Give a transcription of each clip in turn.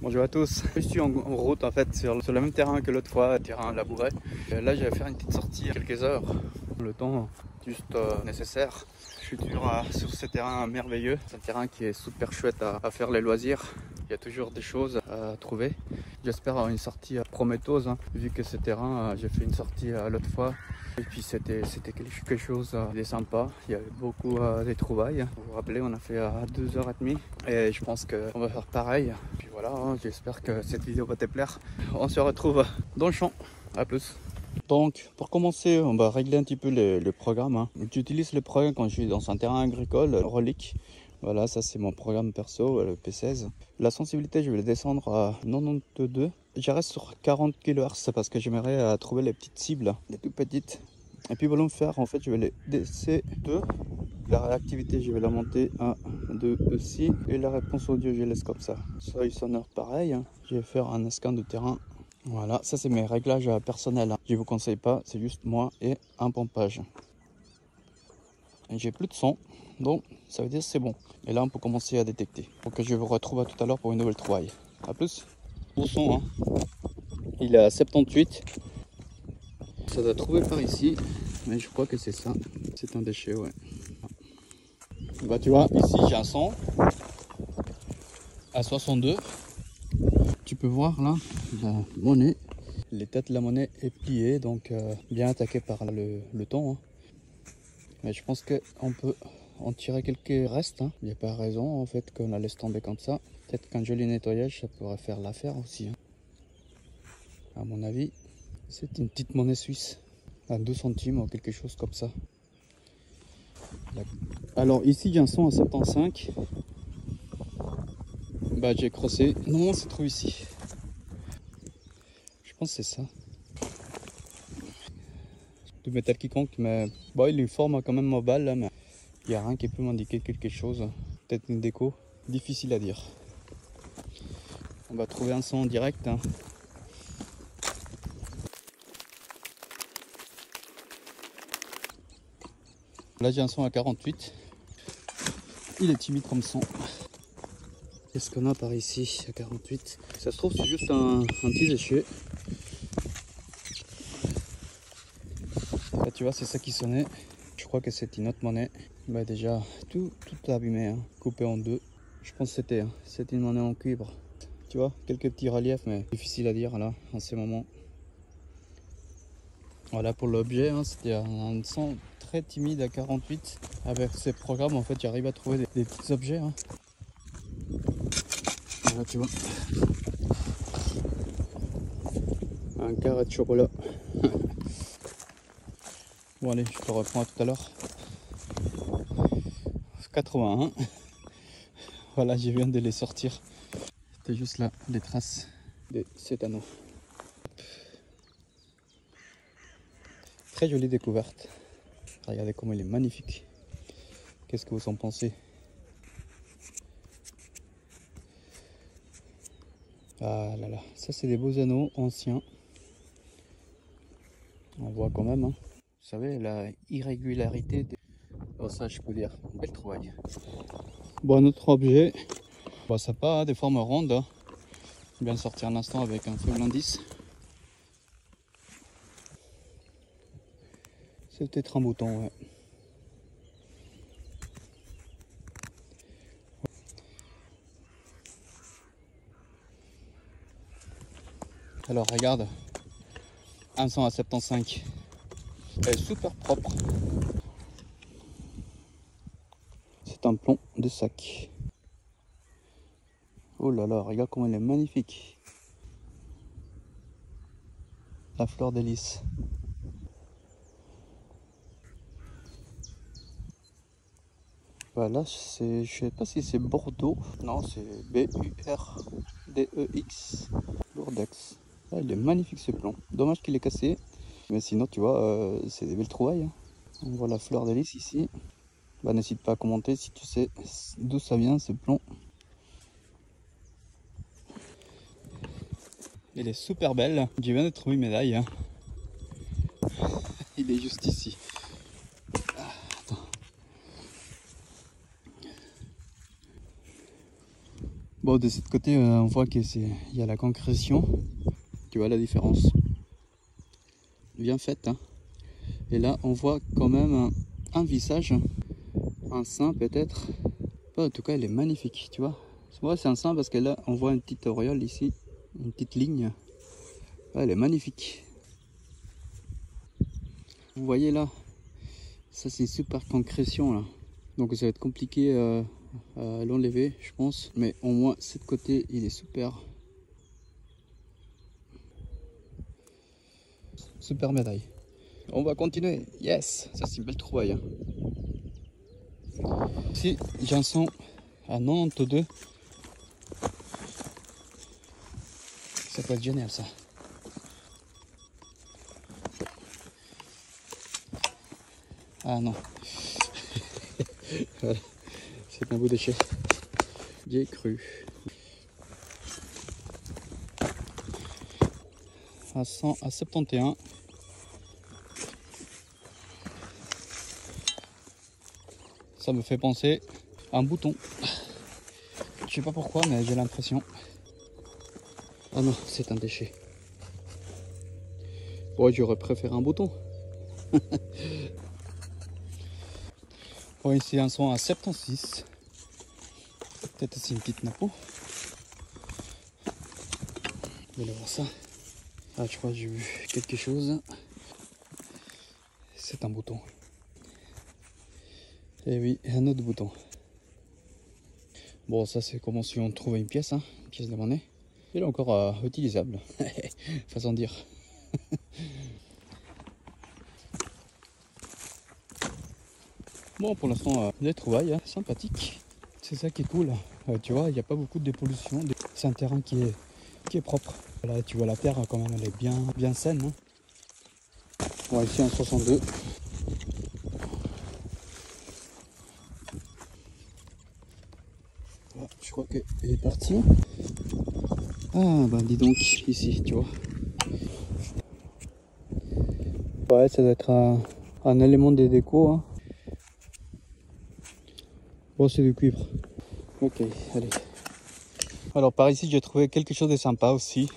Bonjour à tous, je suis en route en fait sur le même terrain que l'autre fois, terrain labouré. Là je vais faire une petite sortie à quelques heures, le temps juste nécessaire. Je suis toujours sur ce terrain merveilleux, c'est un terrain qui est super chouette à faire les loisirs. Il y a toujours des choses à trouver. J'espère avoir une sortie prometteuse, hein, vu que ce terrain, j'ai fait une sortie l'autre fois. Et puis c'était quelque chose de sympa, il y avait beaucoup de trouvailles. Vous vous rappelez, on a fait à 2h30 et je pense qu'on va faire pareil. Puis voilà, hein, j'espère que cette vidéo va te plaire. On se retrouve dans le champ, à plus. Donc pour commencer, on va régler un petit peu le programme, hein. J'utilise le programme quand je suis dans un terrain agricole, Relic. Voilà, ça c'est mon programme perso, le P16. La sensibilité, je vais le descendre à 92. Je reste sur 40 kHz parce que j'aimerais trouver les petites cibles, les toutes petites. Et puis volume fer, en fait, je vais les DC2. La réactivité, je vais la monter à 2 aussi. Et la réponse audio, je laisse comme ça. Seuil sonore, pareil, hein. Je vais faire un scan de terrain. Voilà, ça c'est mes réglages personnels, hein. Je ne vous conseille pas, c'est juste moi et un pompage. J'ai plus de son, donc ça veut dire c'est bon. Et là on peut commencer à détecter. Donc je vous retrouve à tout à l'heure pour une nouvelle trouvaille. A plus. Au son, hein. Il est à 78. Ça doit trouver par ici, mais je crois que c'est ça. C'est un déchet, ouais. Bah tu vois, ici j'ai un son à 62. Tu peux voir là la monnaie. Les têtes de la monnaie est pliée, donc bien attaquée par le temps, hein. Mais je pense qu'on peut en tirer quelques restes, hein. Il n'y a pas raison en fait qu'on la laisse tomber comme ça. Peut-être qu'un joli nettoyage ça pourrait faire l'affaire aussi, hein. À mon avis, c'est une petite monnaie suisse à 2 centimes ou quelque chose comme ça. Alors ici j'ai un son à 75. Bah j'ai crossé. Non, c'est trop ici. Je pense que c'est ça. De métal quiconque, mais bon, il a une forme quand même ovale là, mais il n'y a rien qui peut m'indiquer quelque chose. Peut-être une déco. Difficile à dire. On va trouver un son en direct, hein. Là j'ai un son à 48. Il est timide comme son. Qu'est-ce qu'on a par ici à 48? Ça se trouve c'est juste un petit déchet. Là tu vois c'est ça qui sonnait. Je crois que c'est une autre monnaie. Bah déjà tout abîmé, hein, coupé en deux. Je pense que c'était une monnaie en cuivre. Tu vois, quelques petits reliefs mais difficile à dire là en ce moment. Voilà pour l'objet, hein, c'était un son très timide à 48. Avec ces programmes en fait j'arrive à trouver des petits objets, hein. Voilà tu vois. Un carré de chocolat. Bon allez, je te reprends à tout à l'heure. 81. Voilà, je viens de les sortir. C'était juste là, les traces de cet anneau. Très jolie découverte. Regardez comment il est magnifique. Qu'est-ce que vous en pensez? Ah là là, ça c'est des beaux anneaux anciens. On voit quand même, hein. Vous savez, la irrégularité des... Oh, ça je peux dire, belle trouvaille. Bon, un autre objet. Bon, ça pas, hein, des formes rondes, hein. Bien sorti un instant avec un faible indice. C'est peut-être un bouton, ouais. Alors regarde, un son à 75. Elle est super propre. C'est un plomb de sac. Oh là là, regarde comment elle est magnifique. La fleur de lys. Voilà, je sais pas si c'est Bordeaux. Non, c'est B-U-R-D-E-X. Bourdex. Ah, il est magnifique ce plomb. Dommage qu'il est cassé. Mais sinon, tu vois, c'est des belles trouvailles, hein. On voit la fleur de lys ici. Bah, n'hésite pas à commenter si tu sais d'où ça vient ce plomb. Elle est super belle. Je viens de trouver une médaille, hein. Il est juste ici. Attends. Bon, de ce côté, on voit qu'il y a la concrétion. Tu vois la différence? Bien faite, hein. Et là, on voit quand même un visage, un sein peut-être. Bon, en tout cas, elle est magnifique, tu vois. Moi, c'est un sein parce que là, on voit une petite auréole ici, une petite ligne. Ouais, elle est magnifique. Vous voyez là, ça c'est une super concrétion là. Donc ça va être compliqué à l'enlever, je pense. Mais au moins, ce côté, il est super. Super médaille. On va continuer. Yes, ça c'est une belle trouvaille. Hein. Ici, j'en sens à 92. Ça peut être génial ça. Ah non. Voilà. C'est un beau déchet. J'ai cru. À 100, à 71. Ça me fait penser à un bouton. Je sais pas pourquoi, mais j'ai l'impression. Ah non, c'est un déchet. Ouais, j'aurais préféré un bouton. Bon, ici un son à 76. Peut-être aussi une petite napo. Vous allez voir ça. Ah, je crois que j'ai vu quelque chose. C'est un bouton. Et oui, un autre bouton. Bon, ça c'est comme si on trouvait une pièce, hein, une pièce de monnaie. Il est encore utilisable, façon de dire. Bon, pour l'instant, les trouvailles, hein, sympathiques. C'est ça qui est cool. Tu vois, il n'y a pas beaucoup de dépollution. C'est un terrain qui est propre. Là, tu vois, la terre, quand même, elle est bien saine. Hein. Bon, ici, un 62. Voilà, je crois qu'elle est partie. Ah, bah dis donc, ici, tu vois. Ouais, ça doit être un élément de déco. Hein. Bon, c'est du cuivre. Ok, allez. Alors par ici, j'ai trouvé quelque chose de sympa aussi.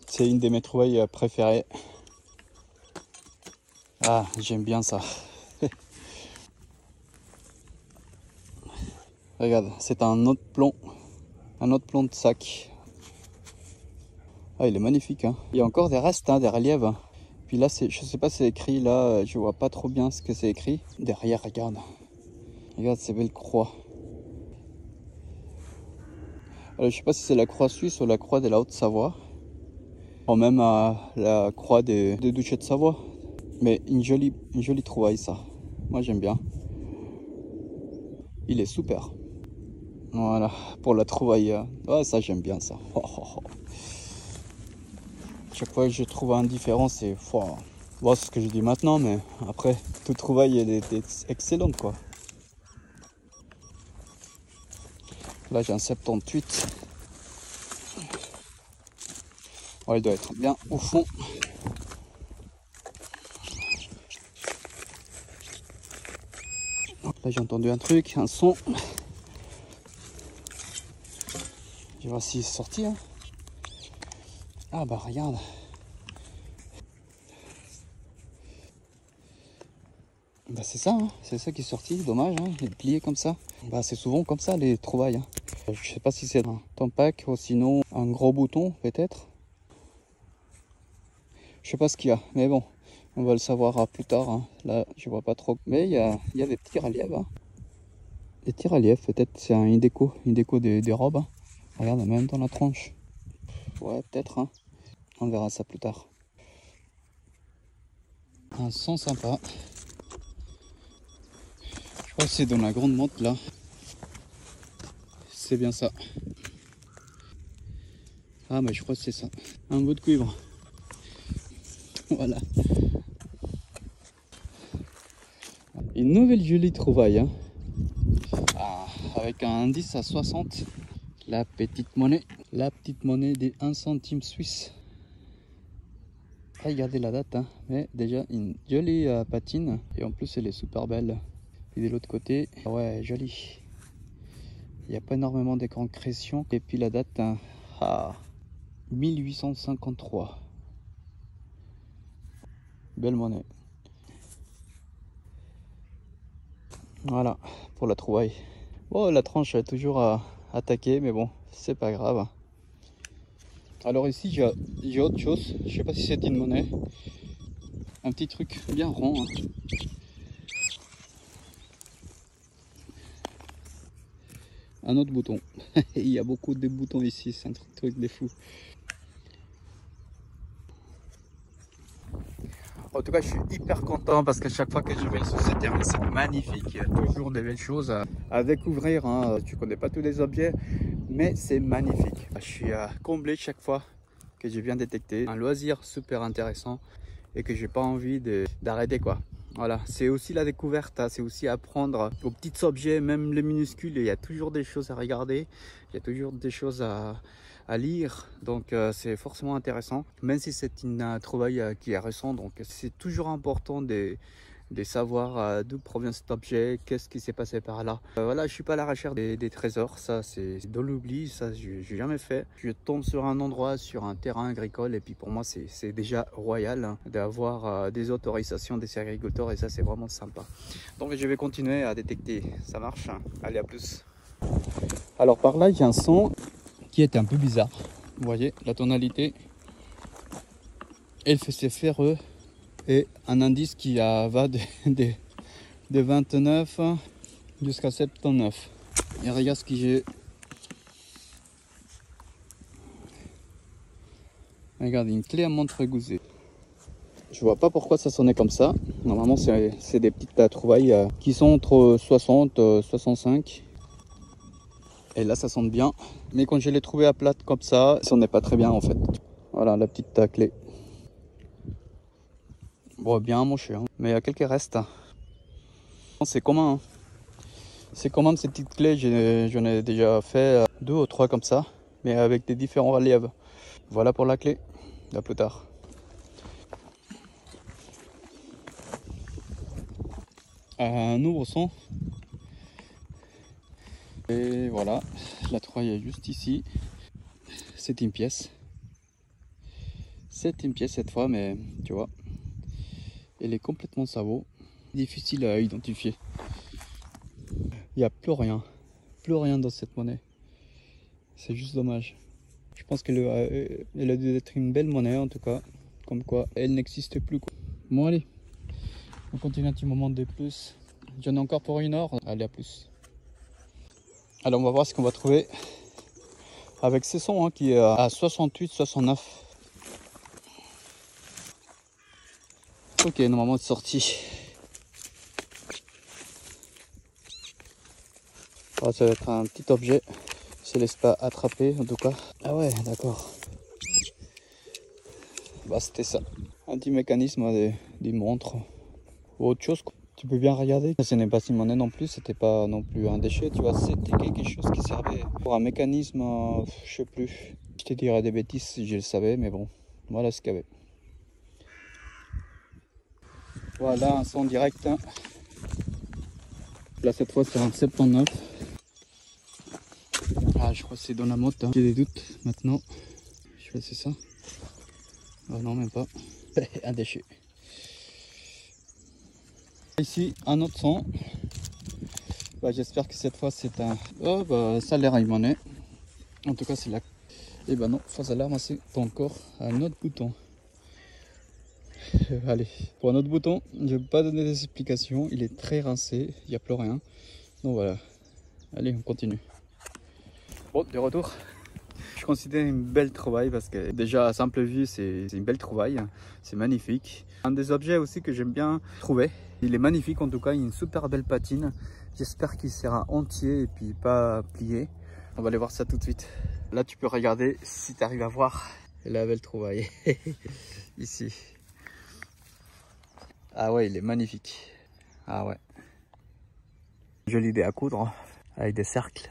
C'est une de mes trouvailles préférées. Ah, j'aime bien ça. Regarde, c'est un autre plomb de sac. Ah, il est magnifique. Hein. Il y a encore des restes, hein, des reliefs. Puis là, je sais pas si c'est écrit. Là, je vois pas trop bien ce que c'est écrit. Derrière, regarde. Regarde ces belles croix. Alors, je sais pas si c'est la croix suisse ou la croix de la Haute-Savoie. Ou même la croix des duchés de Savoie. Mais une jolie trouvaille, ça. Moi, j'aime bien. Il est super. Voilà, pour la trouvaille. Ouais, ça, j'aime bien ça. Oh, oh, oh. Chaque fois que je trouve un différent, c'est... Bon, c'est ce que je dis maintenant, mais après, toute trouvaille, elle est excellente, quoi. Là, j'ai un 78. Ouais, il doit être bien au fond. Là, j'ai entendu un truc, un son. Je vais voir s'il est sorti. Hein. Ah, bah, regarde. Bah, c'est ça, hein. C'est ça qui est sorti. Dommage, hein. Il est plié comme ça. Bah, c'est souvent comme ça, les trouvailles. Hein. Je sais pas si c'est un tampac ou sinon un gros bouton, peut-être. Je sais pas ce qu'il y a, mais bon, on va le savoir plus tard. Hein. Là, je vois pas trop. Mais il y a des petits reliefs. Hein. Des petits reliefs, peut-être c'est une déco des robes. Hein. Regarde, même dans la tranche. Ouais, peut-être. Hein. On verra ça plus tard. Un son sympa. Je crois que c'est dans la grande montre là. C'est bien ça. Ah, mais je crois que c'est ça. Un bout de cuivre. Voilà. Une nouvelle jolie trouvaille. Hein. Ah, avec un indice à 60. La petite monnaie des 1 centime suisse. Regardez la date, hein. Mais déjà une jolie patine et en plus elle est super belle. Et de l'autre côté, ouais, jolie. Il n'y a pas énormément de concrétion. Et puis la date à 1853. Belle monnaie. Voilà pour la trouvaille. Bon, la tranche est toujours à attaquer, mais bon, c'est pas grave. Alors ici, j'ai autre chose. Je sais pas si c'est une monnaie. Un petit truc bien rond. Hein. Un autre bouton. Il y a beaucoup de boutons ici, c'est un truc de fou. En tout cas, je suis hyper content parce qu'à chaque fois que je vais sur ce terrain, c'est magnifique. Il y a toujours des belles choses à découvrir. Hein. Tu connais pas tous les objets, mais c'est magnifique. Je suis comblé chaque fois que je viens détecter un loisir super intéressant et que j'ai pas envie d'arrêter quoi. Voilà, c'est aussi la découverte, hein. C'est aussi apprendre aux petits objets, même les minuscules. Il y a toujours des choses à regarder, il y a toujours des choses à lire, donc c'est forcément intéressant, même si c'est une trouvaille qui est récente. Donc c'est toujours important de savoir d'où provient cet objet, qu'est-ce qui s'est passé par là. Voilà, je suis pas à la recherche des trésors, ça c'est dans l'oubli, ça j'ai jamais fait. Je tombe sur un endroit, sur un terrain agricole, et puis pour moi c'est déjà royal hein, d'avoir des autorisations des agriculteurs, et ça c'est vraiment sympa. Donc je vais continuer à détecter, ça marche, hein. Allez, à plus. Alors par là, il y a un son qui est un peu bizarre. Vous voyez la tonalité, elle fait ses ferreux. Et un indice qui va de 29 jusqu'à 79. Et regarde ce que j'ai. Regarde, une clé à montre gousée. Je vois pas pourquoi ça sonnait comme ça. Normalement, c'est des petites trouvailles qui sont entre 60 et 65. Et là, ça sonne bien. Mais quand je l'ai trouvé à plate comme ça sonnait pas très bien en fait. Voilà la petite clé. Bon, bien amoché, hein. Mais il y a quelques restes. C'est commun. Hein. C'est commun ces petites clés. J'en ai déjà fait 2 ou 3 comme ça, mais avec des différents reliefs. Voilà pour la clé. À plus tard. Un ouvre-son. Et voilà, la trouvaille est juste ici. C'est une pièce. C'est une pièce cette fois, mais tu vois, elle est complètement sabot. Difficile à identifier. Il n'y a plus rien dans cette monnaie. C'est juste dommage. Je pense qu'elle a dû être une belle monnaie en tout cas. Comme quoi, elle n'existe plus. Quoi. Bon allez, on continue un petit moment de plus. J'en ai encore pour 1 heure. Allez, à plus. Alors on va voir ce qu'on va trouver avec ces sons hein, qui est à 68, 69. Ok, normalement c'est sorti. Oh, ça va être un petit objet. Je ne laisse pas attraper en tout cas. Ah ouais, d'accord. Bah c'était ça. Un petit mécanisme des montres ou autre chose. Quoi. Tu peux bien regarder. Ce n'est pas une monnaie non plus. C'était pas non plus un déchet. Tu vois, c'était quelque chose qui servait pour un mécanisme. Je sais plus. Je te dirais des bêtises si je le savais, mais bon, voilà ce qu'il y avait. Voilà un son direct. Hein. Là cette fois c'est un 79. Ah je crois que c'est dans la motte. Hein. J'ai des doutes maintenant. Je sais pas si c'est ça. Oh non même pas. Un déchet. Ici un autre son. Bah, j'espère que cette fois c'est un. Oh bah ça a l'air une monnaie. En tout cas c'est là. Et bah non, fausse alarme, c'est encore un autre bouton. Allez, pour un autre bouton, je ne vais pas donner des explications, il est très rincé, il n'y a plus rien. Donc voilà, allez on continue. Bon, de retour. Je considère une belle trouvaille parce que déjà à simple vue c'est une belle trouvaille, c'est magnifique. Un des objets aussi que j'aime bien trouver, il est magnifique en tout cas, il a une super belle patine. J'espère qu'il sera entier et puis pas plié. On va aller voir ça tout de suite. Là tu peux regarder si tu arrives à voir la belle trouvaille. Ici. Ah ouais, il est magnifique. Ah ouais. Jolie idée à coudre avec des cercles.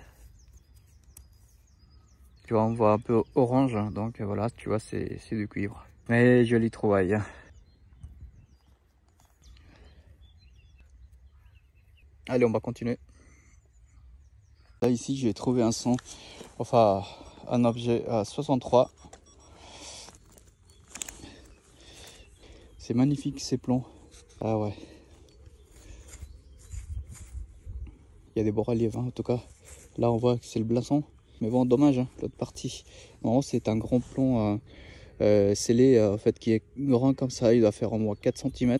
Tu vois, on voit un peu orange, donc voilà, tu vois, c'est du cuivre. Mais jolie trouvaille. Allez, on va continuer. Là ici j'ai trouvé un son, enfin un objet à 63. C'est magnifique ces plombs. Ah ouais. Il y a des beaux reliefs hein, en tout cas. Là on voit que c'est le blason. Mais bon dommage hein, l'autre partie. En haut c'est un grand plomb scellé en fait qui est grand comme ça. Il doit faire au moins 4 cm.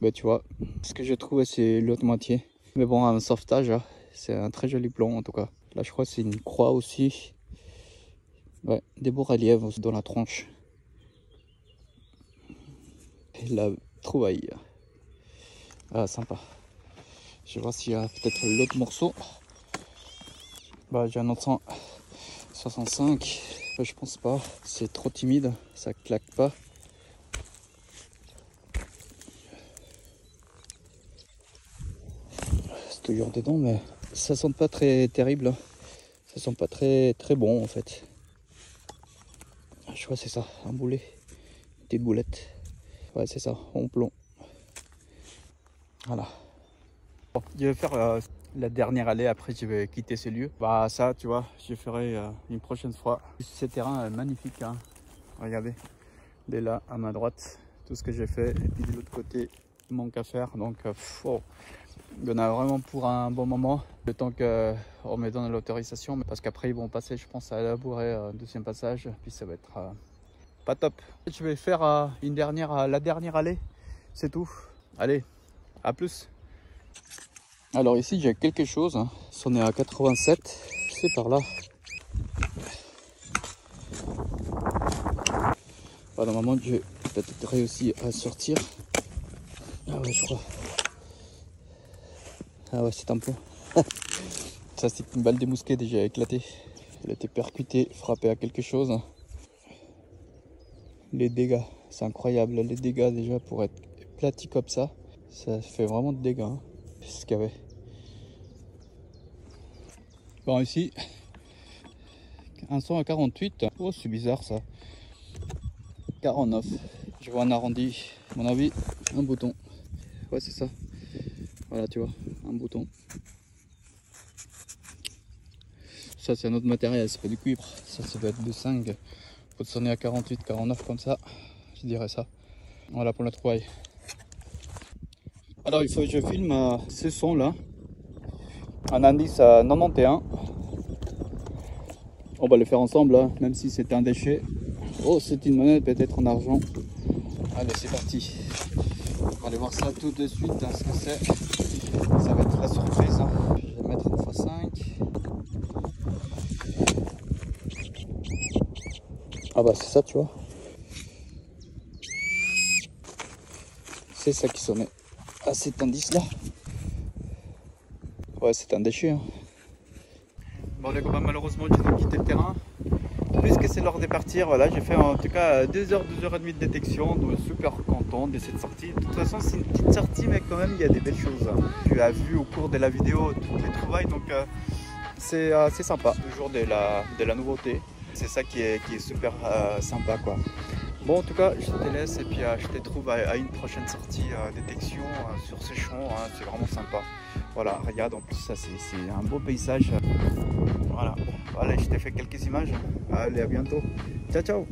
Mais tu vois, ce que j'ai trouvé c'est l'autre moitié. Mais bon un sauvetage, hein. C'est un très joli plomb en tout cas. Là je crois que c'est une croix aussi. Ouais, des beaux reliefs aussi dans la tronche. Et la trouvaille. Ah sympa. Je vais voir s'il y a peut-être l'autre morceau. Bah j'ai un autre 165. Je pense pas. C'est trop timide. Ça claque pas. C'est toujours dedans mais ça sent pas très terrible. Ça sent pas très bon en fait. Je crois que c'est ça. Un boulet. Une petite boulette. Ouais c'est ça. En plomb. Voilà. Bon, je vais faire la dernière allée, après je vais quitter ce lieu. Bah ça tu vois, je ferai une prochaine fois. Ce terrain est magnifique hein. Regardez, dès là à ma droite, tout ce que j'ai fait. Et puis de l'autre côté, il manque à faire. Donc oh, il y en a vraiment pour un bon moment. Le temps qu'on me donne l'autorisation. Parce qu'après ils vont passer, je pense, à labourer un deuxième passage. Puis ça va être pas top. Je vais faire la dernière allée. C'est tout. Allez, à plus. Alors ici j'ai quelque chose, hein. On est à 87, c'est par là. Bah, normalement j'ai peut-être réussi à sortir. Ah ouais je crois. Ah ouais c'est un peu. Ça c'est une balle démousquée déjà éclatée. Elle a été percutée, frappée à quelque chose. Les dégâts, c'est incroyable. Les dégâts déjà pour être éclaté comme ça, ça fait vraiment de dégâts. Hein. C'est ce qu'il y avait. Bon ici, un son à 48. Oh c'est bizarre ça. 49. Je vois un arrondi. À mon avis, un bouton. Ouais c'est ça. Voilà tu vois, un bouton. Ça c'est un autre matériel, c'est pas du cuivre. Ça doit être de 5. Faut sonner à 48, 49 comme ça. Je dirais ça. Voilà pour la trouvaille. Alors il faut que je filme ce son là. Un indice à 91. On va le faire ensemble hein, même si c'est un déchet. Oh c'est une monnaie peut-être en argent. Allez c'est parti. On va aller voir ça tout de suite hein, ce que c'est. Ça va être la surprise. Hein. Je vais mettre une x5. Ah bah c'est ça tu vois. C'est ça qui sonnait. Ah cet indice là. Ouais c'est un déchet. Hein. Bon les copains malheureusement j'ai dû quitter le terrain. Puisque c'est l'heure de partir, voilà, j'ai fait en tout cas 2 heures, 2h30 de détection, donc super content de cette sortie. De toute façon c'est une petite sortie mais quand même il y a des belles choses. Tu as vu au cours de la vidéo toutes les trouvailles, donc c'est sympa, toujours de la nouveauté. C'est ça qui est super sympa quoi. Bon en tout cas je te laisse et puis je te trouve à une prochaine sortie détection sur ce champ, hein, c'est vraiment sympa. Voilà, regarde en plus ça c'est un beau paysage. Voilà, allez je t'ai fait quelques images. Allez à bientôt. Ciao ciao.